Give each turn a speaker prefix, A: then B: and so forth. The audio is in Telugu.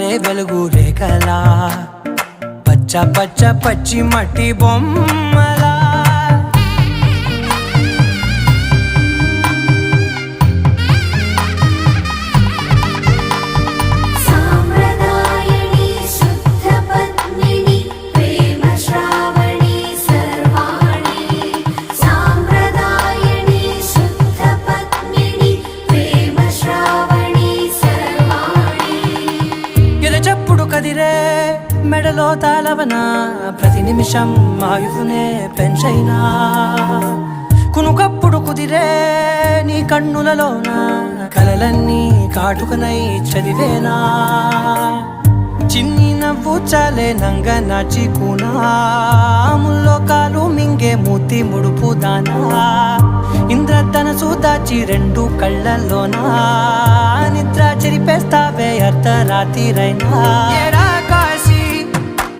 A: జారే వెలుగు రేఖలా పచ్చ పచ్చ పచ్చి మట్టి బొమ్మలా కదిరే మెడలో తాళవన ప్రతి నిమిషం ఆయుధునే పెంచైనా కునుకప్పుడు కుదిరే నీ కన్నులలోన కలలన్నీ కాటుకనై చదివేనా చిన్ని నవ్వు చాలే నంగ నాచి కూనాముల్లో కాలు మింగే మూతి ముడుపు దానా ఇంద్రధనసు దాచి రెండు కళ్ళల్లోనా నిద్ర చెరిపేస్తావే అర్ధరాత్రిరైనా